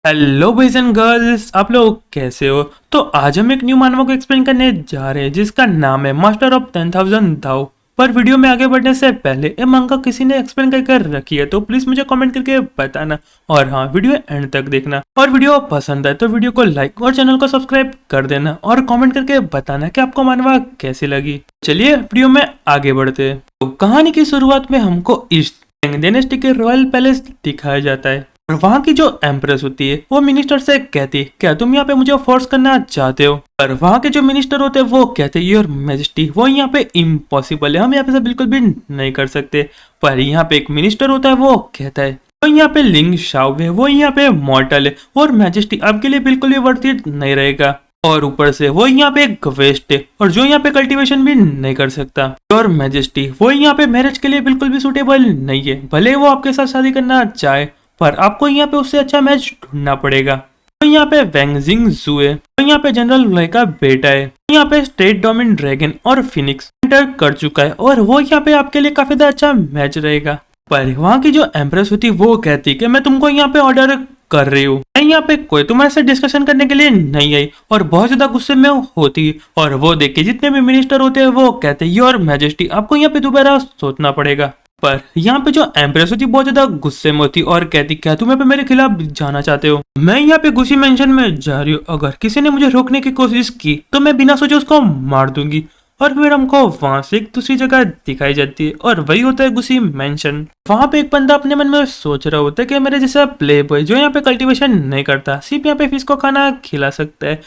Hello boys and girls, आप लोग कैसे हो। तो आज हम एक न्यू मानवा को एक्सप्लेन करने जा रहे हैं जिसका नाम है मास्टर ऑफ 10,000 दाव। पर वीडियो में आगे बढ़ने से पहले ये मंगा किसी ने एक्सप्लेन करके रखी है तो प्लीज मुझे कमेंट करके बताना। और हाँ, वीडियो एंड तक देखना और वीडियो पसंद आए तो वीडियो को लाइक और चैनल को सब्सक्राइब कर देना और कमेंट करके बताना कि आपको मानवा कैसी लगी। चलिए वीडियो में आगे बढ़ते हैं। तो कहानी की शुरुआत में हमको ईस्ट डायनेस्टी के रॉयल पैलेस दिखाया जाता है। और वहाँ की जो एम्प्रेस होती है वो मिनिस्टर से कहती क्या तुम यहाँ पे मुझे फोर्स करना चाहते हो। पर वहाँ के जो मिनिस्टर होते हैं वो कहते योर मैजेस्टी वो यहाँ पे इम्पॉसिबल है, हम यहाँ पे से बिल्कुल भी नहीं कर सकते। पर यहाँ पे एक मिनिस्टर होता है वो कहता है तो यहाँ पे लिंग शाओ है वो यहाँ पे मॉर्टल है और मैजेस्टी आपके लिए बिल्कुल भी वर्थ इट नहीं रहेगा। और ऊपर से वो यहाँ पे एक वेस्ट है और जो यहाँ पे कल्टीवेशन भी नहीं कर सकता। और मैजेस्टी वो यहाँ पे मैरिज के लिए बिल्कुल भी सुटेबल नहीं है, भले वो आपके साथ शादी करना चाहे पर आपको यहाँ पे उससे अच्छा मैच ढूंढना पड़ेगा। तो यहाँ पे वेंगजिंग जू है, तो यहाँ पे जनरल लॉय का बेटा है, यहाँ पे स्टेट डोमिन ड्रैगन और फिनिक्स एंटर कर चुका है और वो यहाँ पे आपके लिए काफी अच्छा मैच रहेगा। पर वहाँ की जो एम्प्रेस होती वो कहती कि मैं तुमको यहाँ पे ऑर्डर कर रही हूँ, मैं यहाँ पे कोई तुम्हारे से डिस्कशन करने के लिए नहीं आई। और बहुत ज्यादा गुस्से में होती और वो देख के जितने भी मिनिस्टर होते हैं वो कहते योर मैजेस्टी आपको यहाँ पे दोबारा सोचना पड़ेगा। पर यहाँ पे जो एम्प्रेस होती बहुत ज्यादा गुस्से में होती और कहती क्या तुम यहाँ पे मेरे खिलाफ जाना चाहते हो, मैं यहाँ पे गुस्सी मेंशन में जा रही हूँ, अगर किसी ने मुझे रोकने की कोशिश की तो मैं बिना सोचे उसको मार दूंगी। और फिर हमको वहां से एक दूसरी जगह दिखाई जाती है और वही होता है गुस्सी मेंशन। वहां पे एक बंदा अपने मन में सोच रहा होता है कि मेरे जैसा प्ले बॉय जो यहाँ पे कल्टीवेशन नहीं करता सिर्फ यहाँ पे फिश को खाना खिला सकता है।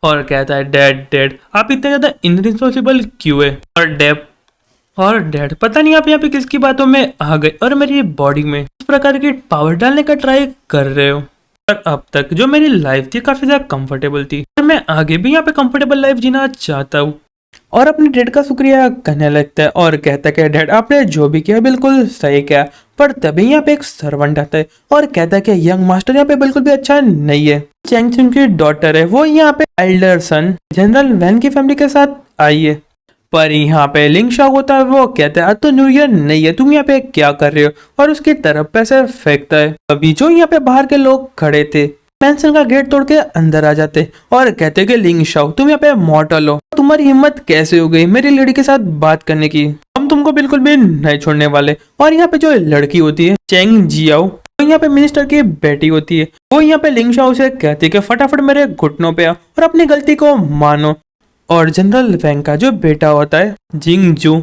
और कहता है डैड डैड आप इतने ज्यादा इनरिस्पॉन्सिबल क्यों है। और डैड पता नहीं आप यहाँ पे किसकी बातों में आ गए और मेरी बॉडी में इस प्रकार की पावर डालने का ट्राई कर रहे हो। और अब तक जो मेरी लाइफ थी काफी ज्यादा कंफर्टेबल थी और मैं आगे भी यहाँ पे कंफर्टेबल लाइफ जीना चाहता हूँ। और अपने डैड का शुक्रिया करने लगता है और कहता है कि डैड आपने जो भी किया बिल्कुल सही किया। पर तभी यहाँ पे एक सर्वेंट आता है और कहता है कि यंग मास्टर यहाँ पे बिल्कुल भी अच्छा नहीं है। चैंग चुन की डॉटर है वो यहाँ पे एल्डर सन जनरल वैन की फैमिली के साथ आई है। पर यहाँ पे लिंग शॉक होता है वो कहता है आज तो न्यू ईयर नहीं है, तुम यहाँ पे क्या कर रहे हो और उसकी तरफ पैसे फेंकता है। अभी जो यहाँ पे बाहर के लोग खड़े थे पेंशन का गेट तोड़ के अंदर आ जाते और कहते कि लिंग शाओ तुम यहाँ पे मॉर्टल हो, तुम्हारी हिम्मत कैसे हो गई मेरी लड़की के साथ बात करने की, हम तुमको बिल्कुल भी नहीं छोड़ने वाले। और यहाँ पे जो लड़की होती है चेंग जियाओ तो यहाँ पे मिनिस्टर की बेटी होती है वो यहाँ पे लिंग शाओ से कहती है कि फटाफट मेरे घुटनों पे आओ और अपनी गलती को मानो। और जनरल वैंग का जो बेटा होता है जिंग जू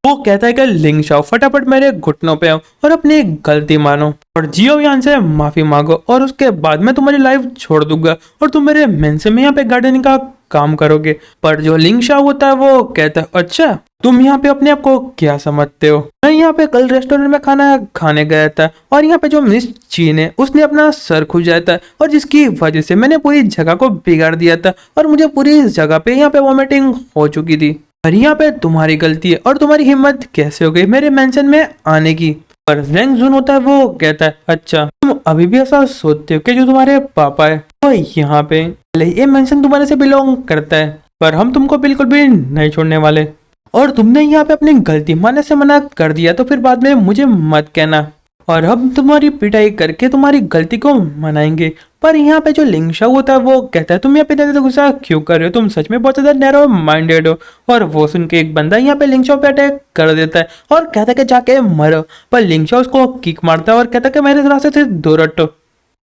वो कहता है कि लिंग शाओ फटाफट मेरे घुटनों पे आओ और अपनी गलती मानो और जियो यान से माफी मांगो और उसके बाद मैं तुम्हारी लाइफ छोड़ दूंगा और तुम मेरे मेंसे में यहाँ पे गार्डनिंग का काम करोगे। पर जो लिंग शाओ होता है वो कहता है अच्छा तुम यहाँ पे अपने आप को क्या समझते हो, मैं यहाँ पे कल रेस्टोरेंट में खाना खाने गया था और यहाँ पे जो मिस चीन है उसने अपना सर खुजाया था और जिसकी वजह से मैंने पूरी जगह को बिगाड़ दिया था और मुझे पूरी जगह पे यहाँ पे वॉमिटिंग हो चुकी थी। और यहाँ पे तुम्हारी गलती है और तुम्हारी हिम्मत कैसे हो गई मेरे मेंशन में आने की। पर रैंग जून होता है वो कहता है अच्छा तुम अभी भी ऐसा सोचते हो कि जो तुम्हारे पापा है वो यहाँ पे ये मेंशन तुम्हारे से बिलोंग करता है, पर हम तुमको बिल्कुल भी नहीं छोड़ने वाले। और तुमने यहाँ पे अपनी गलती मानने से मना कर दिया तो फिर बाद में मुझे मत कहना और हम तुम्हारी पिटाई करके तुम्हारी गलती को मनाएंगे। पर यहाँ पे जो लिंग शाओ होता है वो कहता है तुम यहाँ पे ज्यादा गुस्सा क्यों कर रहे हो, तुम सच में बहुत ज्यादा नैरो माइंडेड हो। और वो सुन के एक बंदा यहाँ पे लिंग शाओ पे अटैक कर देता है और कहता है कि जाके मरो। पर लिंग शाओ उसको किक मारता है और कहता है कि मेरे रास्ते से दूर हटो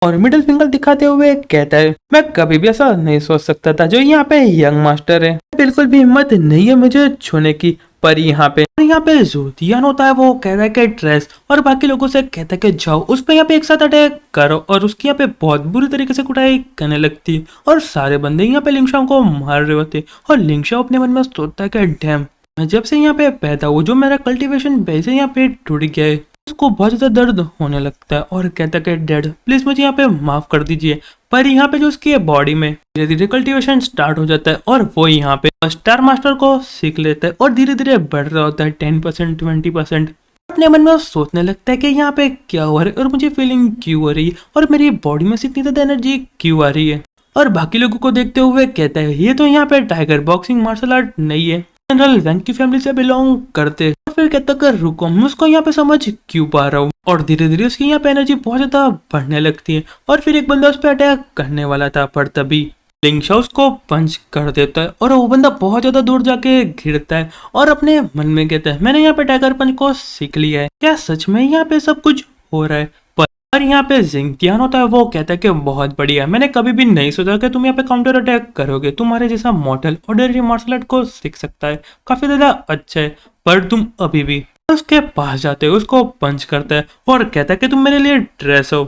और मिडिल फिंगर दिखाते हुए कहता है मैं कभी भी ऐसा नहीं सोच सकता था जो यहाँ पे यंग मास्टर है, बिल्कुल भी हिम्मत नहीं है मुझे छूने की। पर यहाँ पे जोतियान होता है वो कहता है कि ट्रेस और बाकी लोगों से कहता है कि जाओ उस पे यहाँ पे एक साथ अटैक करो और उसकी यहाँ पे बहुत बुरी तरीके से कुटाई करने लगती है और सारे बंदे यहाँ पे लिंगशाओ को मार रहे होते और लिंगशाओ अपने मन में सोचता है कि डैम मैं जब से यहाँ पे पैदा हुआ जो मेरा कल्टीवेशन वैसे यहाँ पे टूट गया है। उसको बहुत ज्यादा दर्द होने लगता है और कहता है कि डैड प्लीज मुझे यहाँ पे माफ कर दीजिए। पर यहाँ पे जो उसकी बॉडी में धीरे धीरे कल्टीवेशन स्टार्ट हो जाता है और वो यहाँ पे स्टार मास्टर को सीख लेता है और धीरे धीरे बढ़ रहा होता है 10% 20%। अपने मन में सोचने लगता है कि यहाँ पे क्या हो रहा है और मुझे फीलिंग क्यों हो रही है और मेरी बॉडी में से इतनी ज्यादा एनर्जी क्यों आ रही है। और बाकी लोगों को देखते हुए कहता है ये तो यहाँ पे टाइगर बॉक्सिंग मार्शल आर्ट नहीं है, जनरल वैंग की फैमिली से बिलोंग करते। फिर कहता कर रुको मैं उसको यहाँ पे समझ क्यों पा रहा हूँ और धीरे धीरे उसकी यहाँ पे एनर्जी बहुत ज्यादा बढ़ने लगती है और फिर एक बंदा उस पर अटैक करने वाला था, पर तभी लिंक्शा उसको पंच कर देता है और वो बंदा बहुत ज्यादा दूर जाके गिरता है और अपने मन में कहता है मैंने यहाँ पे टाइगर पंच को सीख लिया है, क्या सच में यहाँ पे सब कुछ हो रहा है। पर यहाँ पे जिंगतियान होता है, वो कहता है कि बहुत बढ़िया, मैंने कभी भी नहीं सोचा कि तुम यहाँ पे काउंटर अटैक करोगे, तुम्हारे जैसा मॉडल ऑर्डिनरी मार्शल आर्ट को सीख सकता है, काफी ज्यादा अच्छा है, पर तुम अभी भी उसके पास जाते हो, उसको पंच करता है और कहता है कि तुम मेरे लिए ड्रेस हो।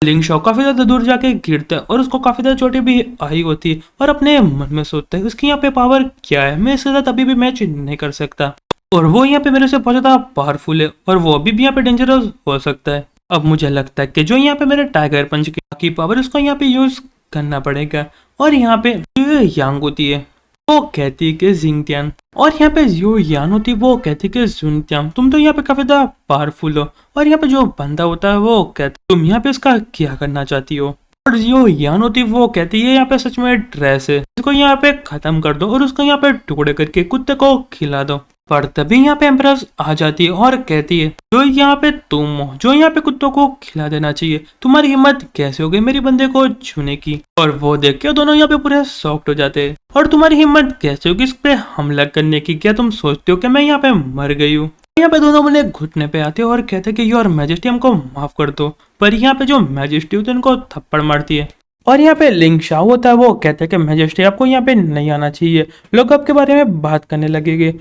लिंगशॉ काफी ज्यादा दूर जाके गिरता है और उसको काफी ज्यादा चोटें भी आई होती है और अपने मन में सोचता है उसकी यहाँ पे पावर क्या है, मैं इसके साथ अभी भी मैच नहीं कर सकता और वो यहाँ पे मेरे से बहुत ज्यादा पावरफुल है और वो अभी भी यहाँ पे डेंजरस हो सकता है। अब मुझे लगता है कि जो यहाँ पे मेरे टाइगर पंच की पावर उसको यहाँ पे यूज करना पड़ेगा और यहाँ पे जो यांग होती है वो कहती है कि जिंगतियान और यहाँ पे जो यान होती है वो कहती है कि जुनतियान तुम तो यहाँ पे काफी ज्यादा पावरफुल हो और यहाँ पे जो बंदा होता है वो कहता है तुम यहाँ पे इसका क्या करना चाहती हो और जो यान होती है वो कहती है यहाँ पे सच में ड्रेस है, इसको यहाँ पे खत्म कर दो और उसको यहाँ पे टुकड़े करके कुत्ते को खिला दो। पर तभी यहाँ पे एम्प्रेस आ जाती है और कहती है जो यहाँ पे तुम हो जो यहाँ पे कुत्तों को खिला देना चाहिए, तुम्हारी हिम्मत कैसे हो गई मेरी बंदे को छूने की। और वो देख के दोनों यहाँ पे पूरे शॉक्ड हो जाते हैं और तुम्हारी हिम्मत कैसे होगी इस पे हमला करने की, क्या तुम सोचते हो कि मैं यहाँ पे मर गई हूँ। यहाँ पे दोनों बंदे घुटने पे आते हैं और कहते हैं कि योर मैजेस्टी हमको माफ कर दो, पर यहाँ पे जो मैजेस्टी होती है उनको थप्पड़ मारती है और यहाँ पे लिंगशा होता है वो कहते हैं कि मैजेस्टी आपको यहाँ पे नहीं आना चाहिए, लोग आपके बारे में बात करने लगेंगे।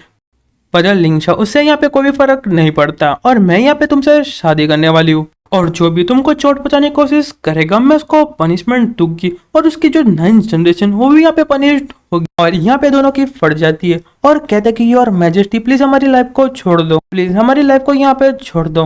पर लिंगशा उससे यहाँ पे कोई भी फर्क नहीं पड़ता और मैं यहाँ पे तुमसे शादी करने वाली हूँ और जो भी तुमको चोट पहुंचाने की कोशिश करेगा मैं उसको पनिशमेंट दूंगी और उसकी जो 9th जनरेशन वो भी यहाँ पे पनिश्ड होगी। और यहाँ पे दोनों की फट जाती है और कहते हैं कि योर मैजेस्टी प्लीज हमारी लाइफ को छोड़ दो, प्लीज हमारी लाइफ को यहाँ पे छोड़ दो।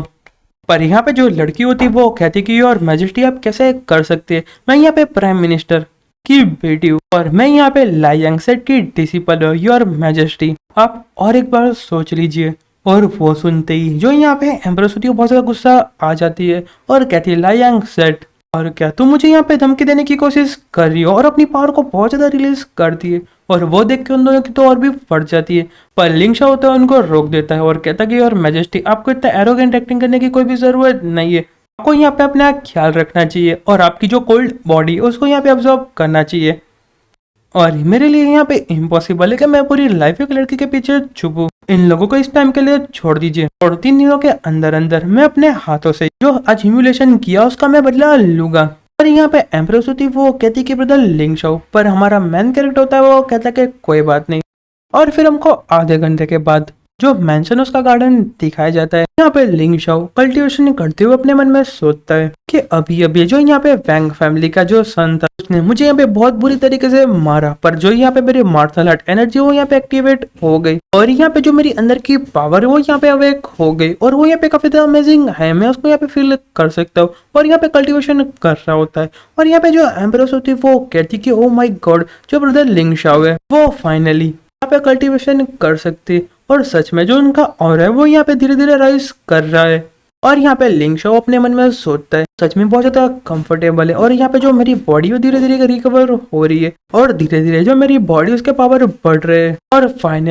पर यहाँ पे जो लड़की होती है वो कहती है कि योर मैजेस्टी आप कैसे कर सकते हैं, मैं यहाँ पे प्राइम मिनिस्टर की बेटी हूँ और मैं यहाँ पे लायांग सेट की डिसिपल हूँ योर मैजेस्टी, आप और एक बार सोच लीजिए। और वो सुनते ही जो यहाँ पे एम्प्रेस होती है बहुत ज्यादा गुस्सा आ जाती है और कहती है लायांग सेट और क्या तुम मुझे यहाँ पे धमकी देने की कोशिश कर रही हो, और अपनी पावर को बहुत ज्यादा रिलीज करती है और वो देख के उन दोनों की तो और भी फट जाती है। पर लिंगशा होता है उनको रोक देता है और कहता है कि योर मैजेस्टी आपको इतना एरोगेंट एक्टिंग करने की कोई भी जरूरत नहीं है, आपको यहाँ पे अपना ख्याल रखना चाहिए और आपकी जो कोल्ड बॉडी है उसको यहाँ पे ऑब्जर्व करना चाहिए। और मेरे लिए यहाँ पे इम्पॉसिबल है कि मैं पूरी लाइफ एक लड़की के पीछे छुपूं, इन लोगों को इस टाइम के लिए छोड़ दीजिए और 3 दिनों के अंदर अंदर मैं अपने हाथों से जो आज ह्यूमिलेशन किया उसका मैं बदला लूंगा। पर यहाँ पे एम्प्रेस होती वो कहती कि ब्रदर लिंगशा, पर हमारा मेन कैरेक्टर होता है वो कहता है कि कोई बात नहीं। और फिर हमको आधे घंटे के बाद जो मैंशन उसका गार्डन दिखाया जाता है, यहाँ पे लिंगशा कल्टीवेशन करते हुए अपने मन में सोचता है कि अभी अभी जो यहाँ पे वैंग फैमिली का जो सन था उसने मुझे यहाँ पे बहुत बुरी तरीके से मारा, पर जो यहाँ पे मेरी मार्शल आर्ट एनर्जी वो यहाँ पे एक्टिवेट हो गई और यहाँ पे जो मेरी अंदर की पावर है वो यहाँ पे अवेक हो गई और वो यहाँ पे काफी ज्यादा अमेजिंग है, मैं उसको यहाँ पे फील कर सकता हूँ और यहाँ पे कल्टीवेशन कर रहा होता है। और यहाँ पे जो एम्प्रेस होती है वो कहती कि ओ माय गॉड जो ब्रदर लिंगशा है वो फाइनली यहाँ पे कल्टीवेशन कर सकती और सच में जो उनका ऑरा है वो यहाँ पे धीरे धीरे राइज कर रहा है। और यहाँ पे लिंगशा अपने मन में सोचता है सच में बहुत ज्यादा कंफर्टेबल है और यहाँ पे जो मेरी बॉडी है धीरे धीरे रिकवर हो रही है और धीरे धीरे जो मेरी बॉडी उसके पावर बढ़ रहे हैं और फाइनल